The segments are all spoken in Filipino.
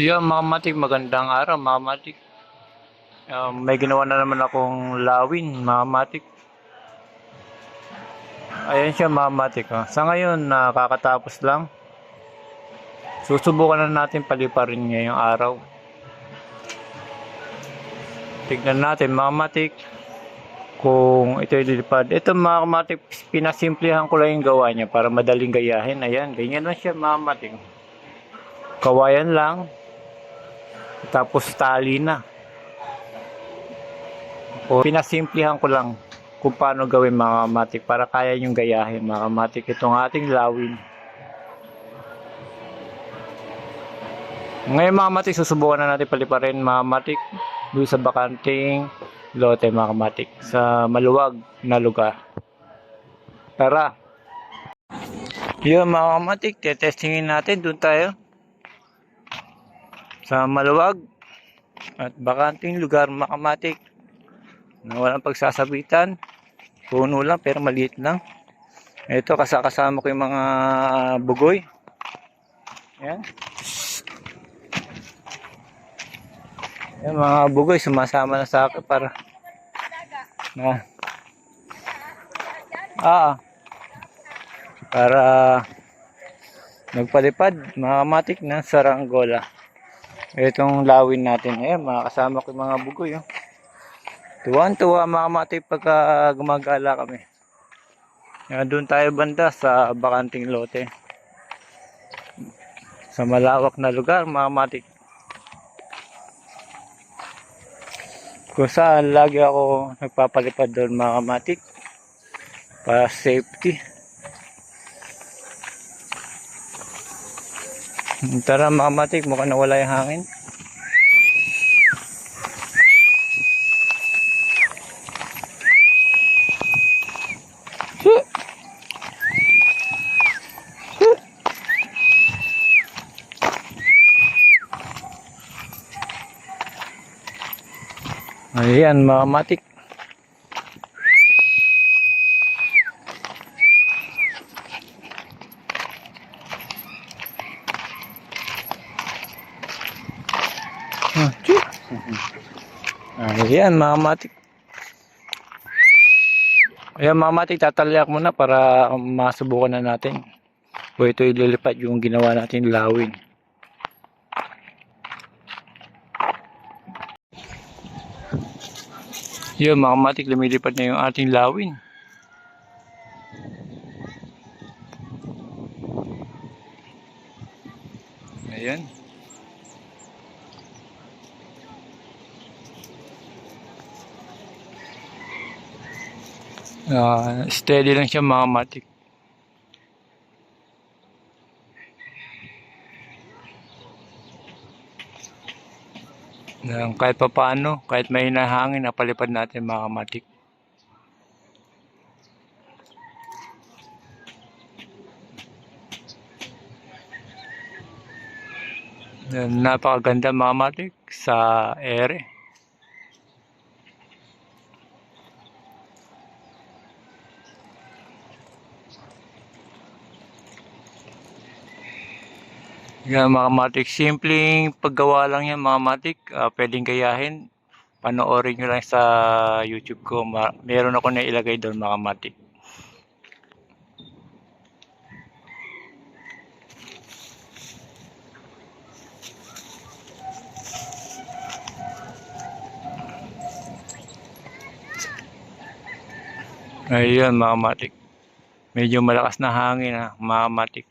Yeah, mga matik, magandang araw, mga matik. May ginawa na naman akong lawin, mga matik. Ayan siya, mga matik. Sa ngayon, nakakatapos lang. Susubukan na natin paliparin ngayong araw. Tignan natin, mga matik, kung ito ililipad. Ito, mga matik, pinasimplihan ko lang yung gawa niya para madaling gayahin. Ayan, ganyan lang siya, mga matik. Kawayan lang. Tapos tali na. O pinasimplihan ko lang kung paano gawin, mga matik, para kaya yung gayahin, mga matik, itong ating lawin. Ngayon, mga matik, susubukan na natin paliparin, mga matik, doon sa bakanting lote, mga matik, sa maluwag na lugar. Tara! Yun, mga matik, testingin natin. Doon tayo sa maluwag at bakanting lugar, mga matik, na walang pagsasabitan. Puno lang pero maliit lang. Ito, kasama ko yung mga bugoy. Ayan. Ayan, mga bugoy sumasama na sa akin para para magpalipad, mga matik, na saranggola. Itong lawin natin. Ayan, mga kasama ko yung mga bugoy. Tuwan-tuwa, mga matik, pagka gumagala kami. Doon tayo banda sa bakanting lote, sa malawak na lugar, mga matik, kung saan lagi ako nagpapalipad doon, mga matik, para safety. Tara, mga matik, mukhang nawala yung hangin. Ayan, mga matik. Ayan, mga matik. Ayan, mga matik, tataliak muna para masubukan na natin kung ito ililipad yung ginawa natin lawin. Yun, mga matik, lumilipad na yung ating lawin. Ayan. Steady lang siya, mga matik. Kahit pa paano, kahit may nahangin, napalipad natin, mga matik. Napakaganda, mga matik, sa ere. Yan, mga matik, simpleng paggawa lang yan, mga matik. Pwedeng gayahin. Panoorin nyo lang sa YouTube ko. Meron ako na ilagay doon, mga matik. Ayun, mga matik. Medyo malakas na hangin, mga matik.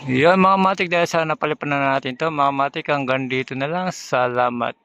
Yan, mga matik, dahil sa napalipan na natin to, mga matik, hanggang dito na lang. Salamat.